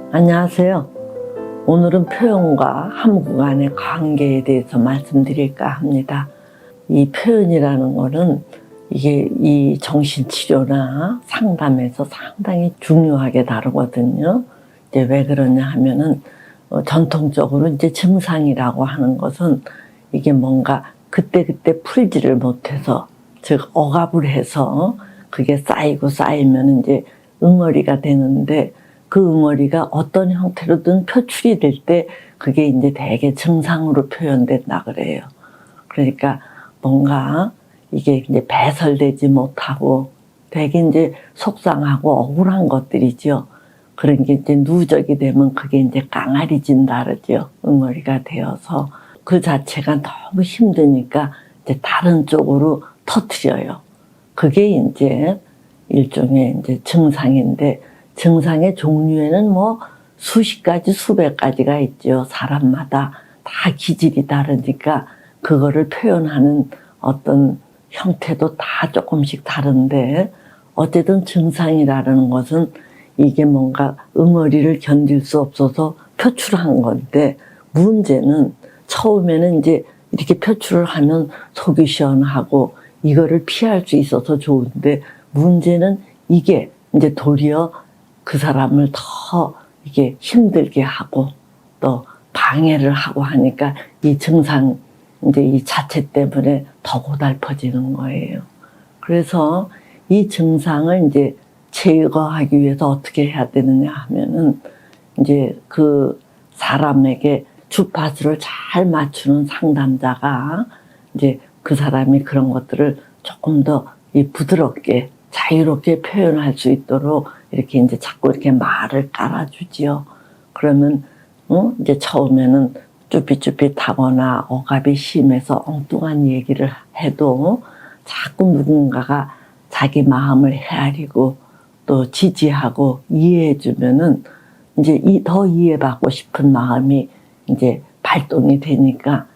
안녕하세요. 오늘은 표현과 함구 간의 관계에 대해서 말씀드릴까 합니다. 이 표현이라는 거는 이게 이 정신치료나 상담에서 상당히 중요하게 다루거든요. 이제 왜 그러냐 하면은 전통적으로 이제 증상이라고 하는 것은 이게 뭔가 그때그때 풀지를 못해서, 즉 억압을 해서 그게 쌓이면 이제 응어리가 되는데, 그 응어리가 어떤 형태로든 표출이 될 때 그게 이제 대개 증상으로 표현된다 그래요. 그러니까 뭔가 이게 이제 배설되지 못하고 되게 이제 속상하고 억울한 것들이죠. 그런 게 이제 누적이 되면 그게 이제 깡아리진다 그러죠. 응어리가 되어서 그 자체가 너무 힘드니까 이제 다른 쪽으로 터트려요. 그게 이제 일종의 이제 증상인데, 증상의 종류에는 뭐 수십 가지, 수백 가지가 있죠. 사람마다 다 기질이 다르니까 그거를 표현하는 어떤 형태도 다 조금씩 다른데, 어쨌든 증상이라는 것은 이게 뭔가 응어리를 견딜 수 없어서 표출한 건데, 문제는 처음에는 이제 이렇게 표출을 하면 속이 시원하고 이거를 피할 수 있어서 좋은데, 문제는 이게 이제 도리어 그 사람을 더 이게 힘들게 하고 또 방해를 하고 하니까 이 증상, 이제 이 자체 때문에 더 고달퍼지는 거예요. 그래서 이 증상을 이제 제거하기 위해서 어떻게 해야 되느냐 하면은, 이제 그 사람에게 주파수를 잘 맞추는 상담자가 이제 그 사람이 그런 것들을 조금 더 부드럽게 자유롭게 표현할 수 있도록 이렇게 이제 자꾸 이렇게 말을 깔아주지요. 그러면 이제 처음에는 쭈삣쭈삣하거나 억압이 심해서 엉뚱한 얘기를 해도 자꾸 누군가가 자기 마음을 헤아리고 또 지지하고 이해해주면은 이제 더 이해받고 싶은 마음이 이제 발동이 되니까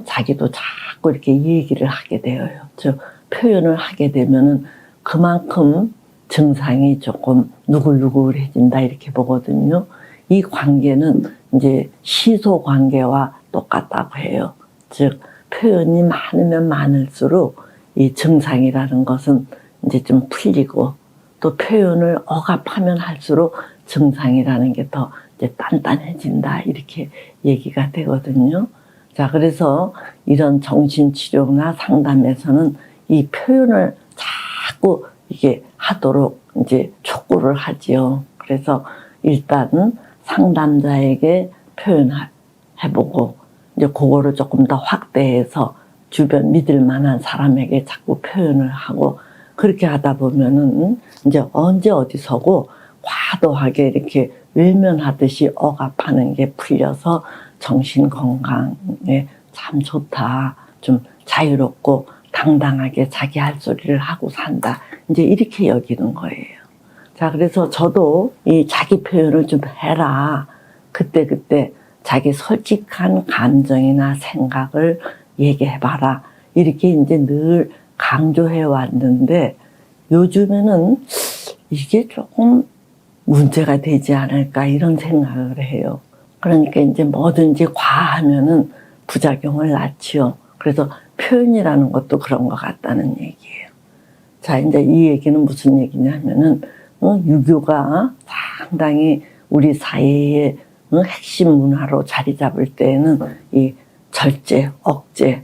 자기도 자꾸 이렇게 얘기를 하게 되어요. 즉 표현을 하게 되면은 그만큼 증상이 조금 누글누글해진다 이렇게 보거든요. 이 관계는 이제 시소 관계와 똑같다고 해요. 즉 표현이 많으면 많을수록 이 증상이라는 것은 이제 좀 풀리고, 또 표현을 억압하면 할수록 증상이라는 게 더 이제 단단해진다 이렇게 얘기가 되거든요. 자, 그래서 이런 정신치료나 상담에서는 이 표현을 자꾸 이게 하도록 이제 촉구를 하지요. 그래서 일단 상담자에게 표현해보고, 이제 그거를 조금 더 확대해서 주변 믿을 만한 사람에게 자꾸 표현을 하고, 그렇게 하다 보면은 이제 언제 어디서고 과도하게 이렇게 외면하듯이 억압하는 게 풀려서 정신 건강에 참 좋다. 좀 자유롭고 당당하게 자기 할 소리를 하고 산다. 이제 이렇게 여기는 거예요. 자, 그래서 저도 이 자기 표현을 좀 해라. 그때그때 자기 솔직한 감정이나 생각을 얘기해봐라. 이렇게 이제 늘 강조해 왔는데, 요즘에는 이게 조금 문제가 되지 않을까 이런 생각을 해요. 그러니까 이제 뭐든지 과하면은 부작용을 낳지요. 그래서 표현이라는 것도 그런 것 같다는 얘기예요. 자, 이제 이 얘기는 무슨 얘기냐면은, 유교가 상당히 우리 사회의 핵심 문화로 자리 잡을 때에는 이 절제, 억제,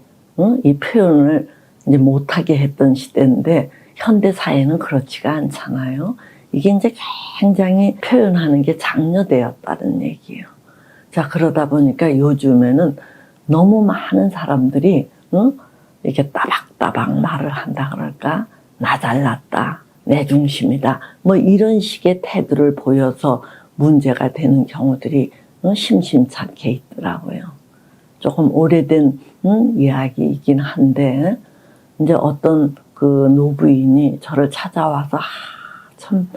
이 표현을 이제 못하게 했던 시대인데, 현대 사회는 그렇지가 않잖아요. 이게 이제 굉장히 표현하는 게 장려되었다는 얘기예요. 자, 그러다 보니까 요즘에는 너무 많은 사람들이 이렇게 따박따박 말을 한다 그럴까? 나 잘났다, 내 중심이다, 뭐 이런 식의 태도를 보여서 문제가 되는 경우들이 심심찮게 있더라고요. 조금 오래된 이야기이긴 한데, 이제 어떤 그 노부인이 저를 찾아와서 참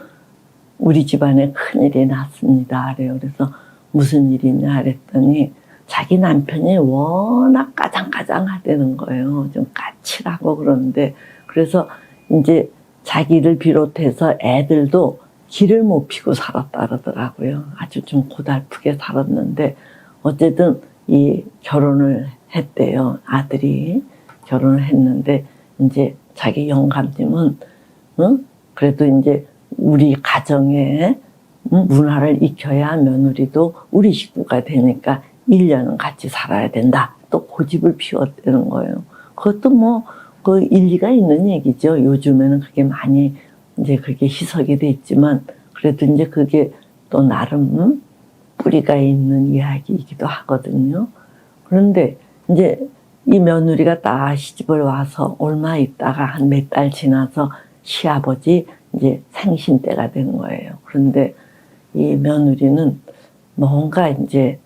우리 집안에 큰일이 났습니다. 그래요. 그래서 무슨 일이냐 그랬더니 자기 남편이 워낙 까장까장하다는 거예요. 좀 까칠하고 그러는데, 그래서 이제 자기를 비롯해서 애들도 길을 못 피고 살았다 그러더라고요. 아주 좀 고달프게 살았는데 어쨌든 이 결혼을 했대요. 아들이 결혼을 했는데 이제 자기 영감님은 그래도 이제 우리 가정에 문화를 익혀야 며느리도 우리 식구가 되니까 1년은 같이 살아야 된다. 또 고집을 피웠다는 거예요. 그것도 뭐 그 일리가 있는 얘기죠. 요즘에는 그게 많이 이제 그렇게 희석이 됐지만 그래도 이제 그게 또 나름 뿌리가 있는 이야기이기도 하거든요. 그런데 이제 이 며느리가 딱 시집을 와서 얼마 있다가 한 몇 달 지나서 시아버지 이제 생신 때가 된 거예요. 그런데 이 며느리는 뭔가 이제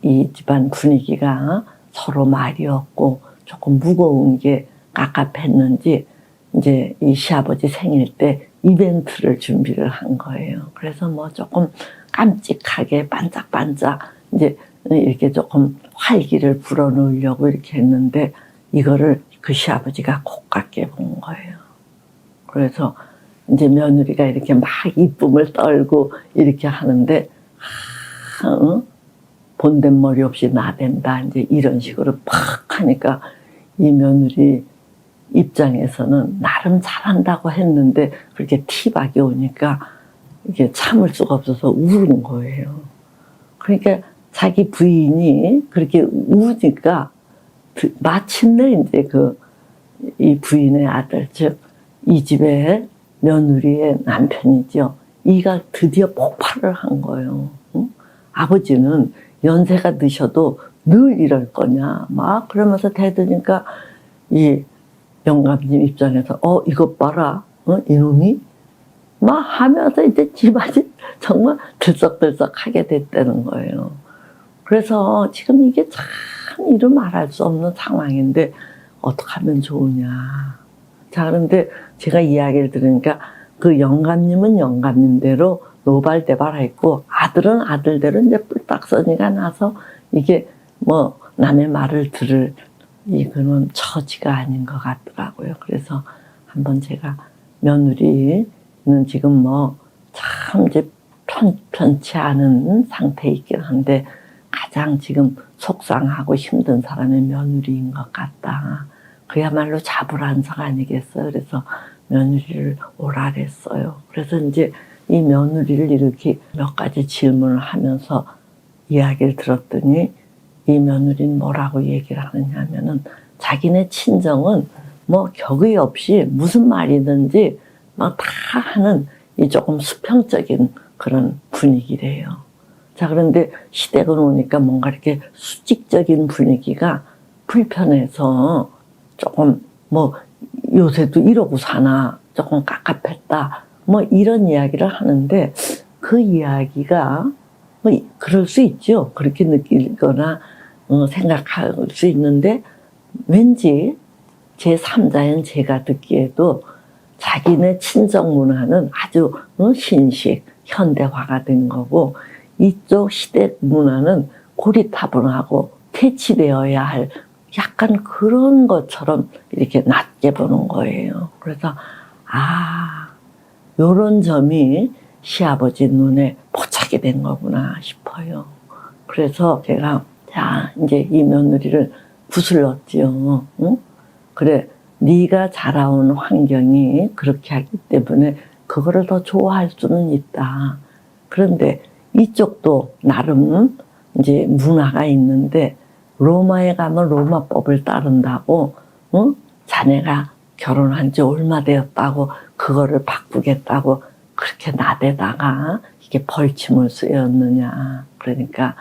이 집안 분위기가 서로 말이 없고 조금 무거운 게 깝깝했는지 이제 이 시아버지 생일 때 이벤트를 준비를 한 거예요. 그래서 뭐 조금 깜찍하게 반짝반짝 이제 이렇게 조금 활기를 불어넣으려고 이렇게 했는데 이거를 그 시아버지가 곱깝게 본 거예요. 그래서 이제 며느리가 이렇게 막 이쁨을 떨고 이렇게 하는데 본댓머리 없이 나댄다 이제 이런 식으로 팍 하니까 이 며느리 입장에서는 나름 잘한다고 했는데 그렇게 티박이 오니까 이게 참을 수가 없어서 우는 거예요. 그러니까 자기 부인이 그렇게 우니까 마침내 이제 이 부인의 아들 즉 이 집의 며느리의 남편이죠. 이가 드디어 폭발을 한 거예요. 아버지는 연세가 드셔도 늘 이럴 거냐 막 그러면서 대드니까 이 영감님 입장에서 이것 봐라 이놈이 막 하면서 이제 집안이 정말 들썩들썩하게 됐다는 거예요. 그래서 지금 이게 참 이루 말할 수 없는 상황인데 어떻게 하면 좋으냐. 자, 그런데 제가 이야기를 들으니까 그 영감님은 영감님대로 노발대발했고 아들은 아들대로 이제 뿔딱서니가 나서 이게 뭐 남의 말을 들을 이거는 처지가 아닌 것 같더라고요. 그래서 한번 제가 며느리는 지금 뭐 참 이제 편치 않은 상태에 있긴 한데 가장 지금 속상하고 힘든 사람이 며느리인 것 같다. 그야말로 자불안석 아니겠어요. 그래서 며느리를 오라 그랬어요. 그래서 이제 이 며느리를 이렇게 몇 가지 질문을 하면서 이야기를 들었더니 이 며느리는 뭐라고 얘기를 하느냐면은 자기네 친정은 뭐 격의 없이 무슨 말이든지 막 다 하는 이 조금 수평적인 그런 분위기래요. 자, 그런데 시댁은 오니까 뭔가 이렇게 수직적인 분위기가 불편해서 조금 뭐 요새도 이러고 사나 조금 깝깝했다 뭐 이런 이야기를 하는데 그 이야기가 뭐 그럴 수 있죠. 그렇게 느끼거나 생각할 수 있는데 왠지 제3자인 제가 듣기에도 자기네 친정 문화는 아주 신식, 현대화가 된 거고 이쪽 시댁 문화는 고리타분하고 퇴치되어야 할 약간 그런 것처럼 이렇게 낮게 보는 거예요. 그래서 요런 점이 시아버지 눈에 포착이 된 거구나 싶어요. 그래서 제가 자 이제 이 며느리를 구슬렀지요. 응? 그래 네가 자라온 환경이 그렇게 하기 때문에 그거를 더 좋아할 수는 있다. 그런데 이쪽도 나름 이제 문화가 있는데 로마에 가면 로마법을 따른다고 자네가 결혼한 지 얼마 되었다고 그거를 바꾸겠다고 그렇게 나대다가 이게 벌침을 쓰였느냐. 그러니까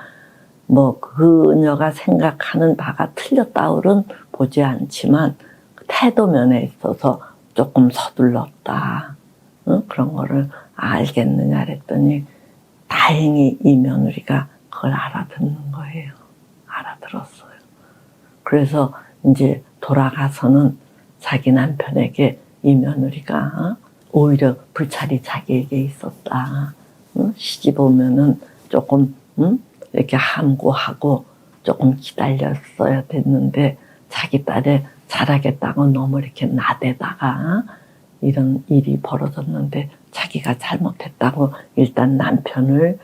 뭐 그녀가 생각하는 바가 틀렸다고는 보지 않지만 태도면에 있어서 조금 서둘렀다. 그런 거를 알겠느냐 그랬더니 다행히 이 며느리가 그걸 알아듣는 거예요. 알아들었어요. 그래서 이제 돌아가서는 자기 남편에게 이 며느리가 오히려 불찰이 자기에게 있었다. 시집 오면은 조금 이렇게 함구하고 조금 기다렸어야 됐는데 자기 딸에 잘하겠다고 너무 이렇게 나대다가 이런 일이 벌어졌는데 자기가 잘못했다고 일단 남편을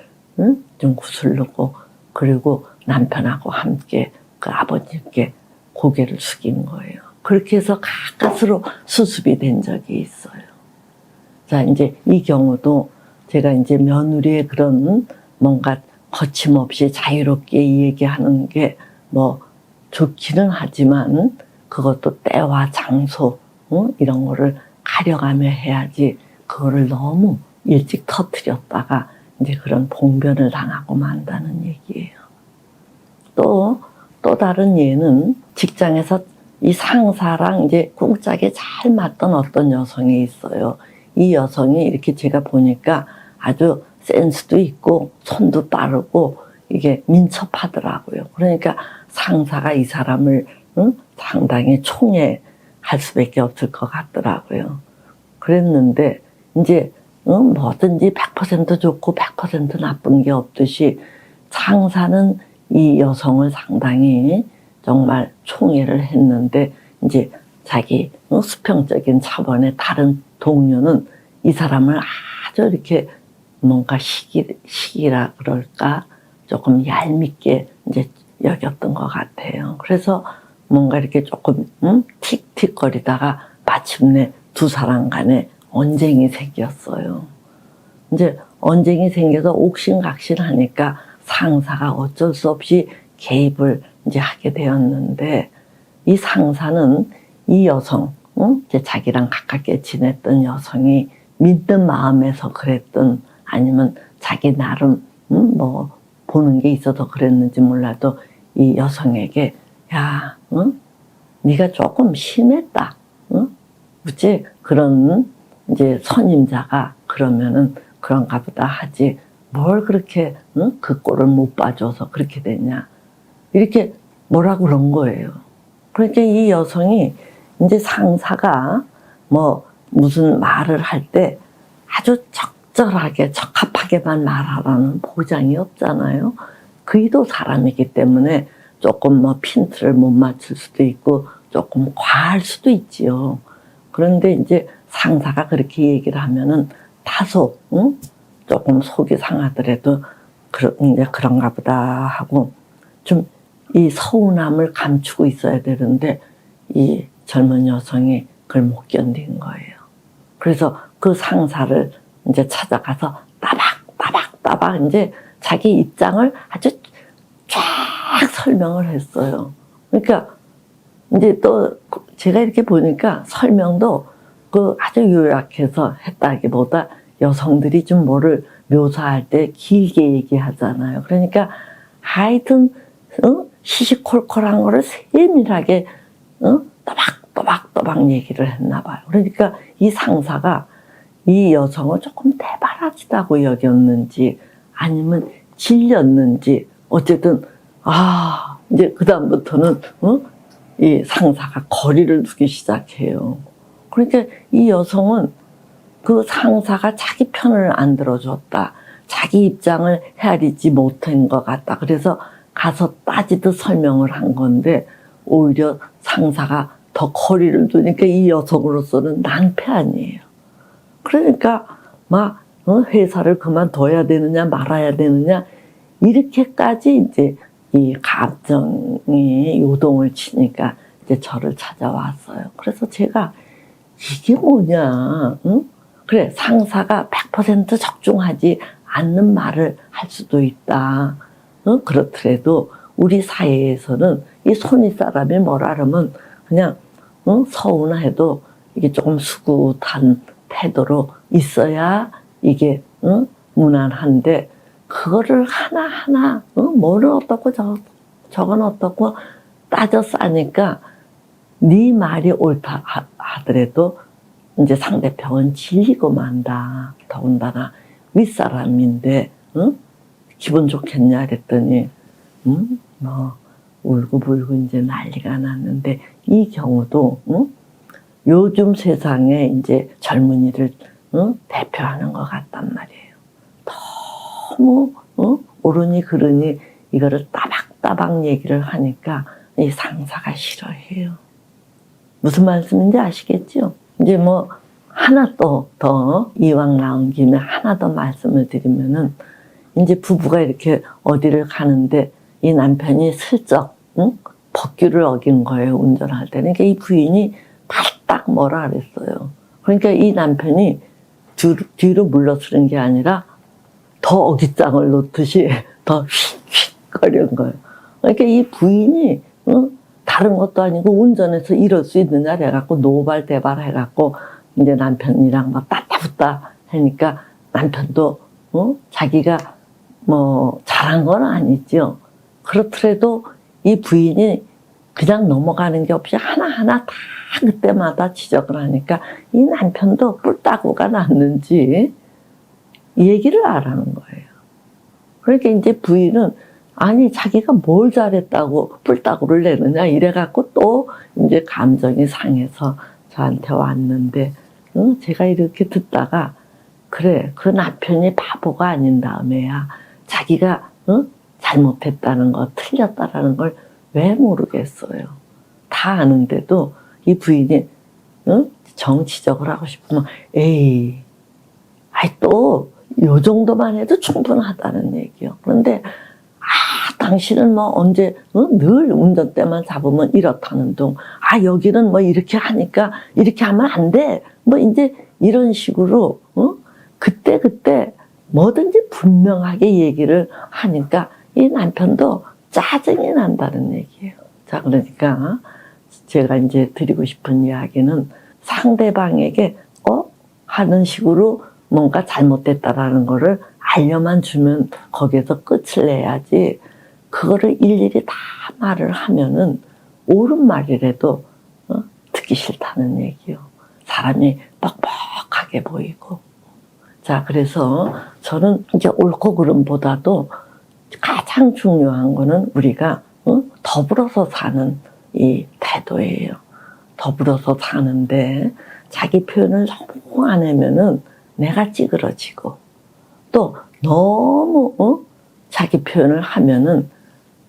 좀 구슬르고 그리고 남편하고 함께 그 아버님께 고개를 숙인 거예요. 그렇게 해서 가까스로 수습이 된 적이 있어요. 자, 이제 이 경우도 제가 이제 며느리의 그런 뭔가 거침없이 자유롭게 얘기하는 게 뭐 좋기는 하지만 그것도 때와 장소 이런 거를 가려가며 해야지 그거를 너무 일찍 터뜨렸다가 이제 그런 봉변을 당하고 만다는 얘기예요. 또 다른 예는 직장에서 이 상사랑 이제 꿍짝에 잘 맞던 어떤 여성이 있어요. 이 여성이 이렇게 제가 보니까 아주 센스도 있고 손도 빠르고 이게 민첩하더라고요. 그러니까 상사가 이 사람을 상당히 총애할 수밖에 없을 것 같더라고요. 그랬는데 이제 뭐든지 100% 좋고 100% 나쁜 게 없듯이 상사는 이 여성을 상당히 정말 총애를 했는데 이제 자기 수평적인 차원의 다른 동료는 이 사람을 아주 이렇게 뭔가 시기라 그럴까 조금 얄밉게 이제 여겼던 것 같아요. 그래서 뭔가 이렇게 조금 틱틱거리다가 마침내 두 사람 간에 언쟁이 생겼어요. 이제 언쟁이 생겨서 옥신각신하니까 상사가 어쩔 수 없이 개입을 이제 하게 되었는데 이 상사는 이 여성, 이제 자기랑 가깝게 지냈던 여성이 믿는 마음에서 그랬던 아니면 자기 나름 뭐 보는 게 있어서 그랬는지 몰라도 이 여성에게 야, 네가 조금 심했다. 그치? 그런 이제 선임자가 그러면은 그런가 보다 하지 뭘 그렇게 그 꼴을 못 봐줘서 그렇게 됐냐. 이렇게 뭐라 그런 거예요. 그러니까 이 여성이 이제 상사가 뭐 무슨 말을 할 때 아주 적절하게 적합하게만 말하라는 보장이 없잖아요. 그이도 사람이기 때문에 조금 뭐 핀트를 못 맞출 수도 있고 조금 과할 수도 있지요. 그런데 이제 상사가 그렇게 얘기를 하면은 다소 조금 속이 상하더라도 이제 그런가 보다 하고 좀 이 서운함을 감추고 있어야 되는데 이 젊은 여성이 그걸 못 견딘 거예요. 그래서 그 상사를 이제 찾아가서 따박 이제 자기 입장을 아주 쫙 설명을 했어요. 그러니까 이제 또 제가 이렇게 보니까 설명도 그 아주 요약해서 했다기보다 여성들이 좀 뭐를 묘사할 때 길게 얘기하잖아요. 그러니까 하여튼 시시콜콜한 거를 세밀하게 또박또박 얘기를 했나 봐요. 그러니까 이 상사가 이 여성을 조금 대바라지다고 여겼는지 아니면 질렸는지 어쨌든 이제 그다음부터는 이 상사가 거리를 두기 시작해요. 그러니까 이 여성은 그 상사가 자기 편을 안 들어줬다. 자기 입장을 헤아리지 못한 것 같다. 그래서 가서 따지듯 설명을 한 건데 오히려 상사가 더 거리를 두니까 이 여성으로서는 낭패아니에요. 그러니까 막 회사를 그만둬야 되느냐 말아야 되느냐 이렇게까지 이제 이 감정이 요동을 치니까 이제 저를 찾아왔어요. 그래서 제가 이게 뭐냐, 그래 상사가 100% 적중하지 않는 말을 할 수도 있다. 그렇더라도 우리 사회에서는 이 손윗 사람이 뭐라 그러면 그냥 서운해도 이게 조금 수굿한 태도로 있어야 이게 무난한데 그거를 하나하나 뭐는 어떻고 저건 어떻고 따져 싸니까 네 말이 옳다 하더라도 이제 상대편은 질리고 만다. 더군다나 윗사람인데 기분 좋겠냐 그랬더니 뭐 울고불고 이제 난리가 났는데 이 경우도 요즘 세상에 이제 젊은이를 대표하는 것 같단 말이에요. 너무 옳으니 그르니 이거를 따박따박 얘기를 하니까 이 상사가 싫어해요. 무슨 말씀인지 아시겠죠? 이제 뭐 하나 또 더 이왕 나온 김에 하나 더 말씀을 드리면은 이제 부부가 이렇게 어디를 가는데 이 남편이 슬쩍 법규를 어긴 거예요, 운전할 때. 그러니까 이 부인이 발딱 뭐라 그랬어요. 그러니까 이 남편이 뒤로 물러서는 게 아니라 더 어깃장을 놓듯이 더 휙휙거리는 거예요. 그러니까 이 부인이 다른 것도 아니고 운전해서 이럴 수 있느냐 해갖고 노발대발 해갖고 이제 남편이랑 막 따따붙다 하니까 남편도 자기가 뭐 잘한 건 아니죠. 그렇더라도 이 부인이 그냥 넘어가는 게 없이 하나하나 다 그때마다 지적을 하니까 이 남편도 뿔따구가 났는지 얘기를 안 하는 거예요. 그러니까 이제 부인은 아니 자기가 뭘 잘했다고 뿔따구를 내느냐 이래갖고 또 이제 감정이 상해서 저한테 왔는데 제가 이렇게 듣다가 그래 그 남편이 바보가 아닌 다음에야 자기가 잘못했다는 거 틀렸다라는 걸 왜 모르겠어요. 다 아는데도 이 부인이 정치적을 하고 싶으면 에이 아이 또 요 정도만 해도 충분하다는 얘기요. 그런데 당신은 뭐 언제 늘 운전대만 잡으면 이렇다는 둥 여기는 뭐 이렇게 하니까 이렇게 하면 안 돼 뭐 이제 이런 식으로 그때 뭐든지 분명하게 얘기를 하니까 이 남편도 짜증이 난다는 얘기예요. 자, 그러니까 제가 이제 드리고 싶은 이야기는 상대방에게 하는 식으로 뭔가 잘못됐다라는 거를 알려만 주면 거기에서 끝을 내야지 그거를 일일이 다 말을 하면은 옳은 말이라도 듣기 싫다는 얘기요. 사람이 뻑뻑하게 보이고. 자, 그래서 저는 이제 옳고 그름보다도 가장 중요한 거는 우리가 더불어서 사는 이 태도예요. 더불어서 사는데 자기 표현을 너무 안 하면은 내가 찌그러지고 또 너무 자기 표현을 하면은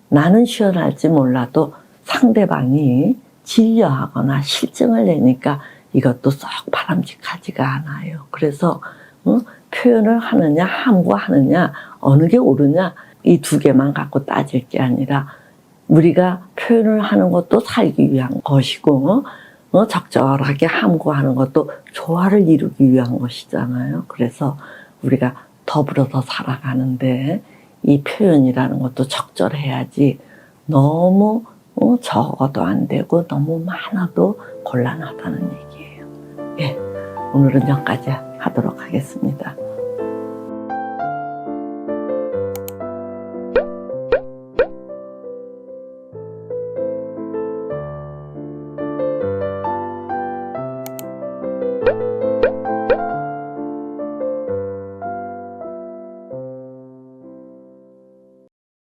나는 시원할지 몰라도 상대방이 질려하거나 실증을 내니까 이것도 썩 바람직하지가 않아요. 그래서 표현을 하느냐 함구하느냐 어느 게 옳으냐 이 두 개만 갖고 따질 게 아니라 우리가 표현을 하는 것도 살기 위한 것이고 적절하게 함구하는 것도 조화를 이루기 위한 것이잖아요. 그래서 우리가 더불어서 살아가는데 이 표현이라는 것도 적절해야지 너무 적어도 안 되고 너무 많아도 곤란하다는 얘기예요. 예, 오늘은 여기까지 하도록 하겠습니다.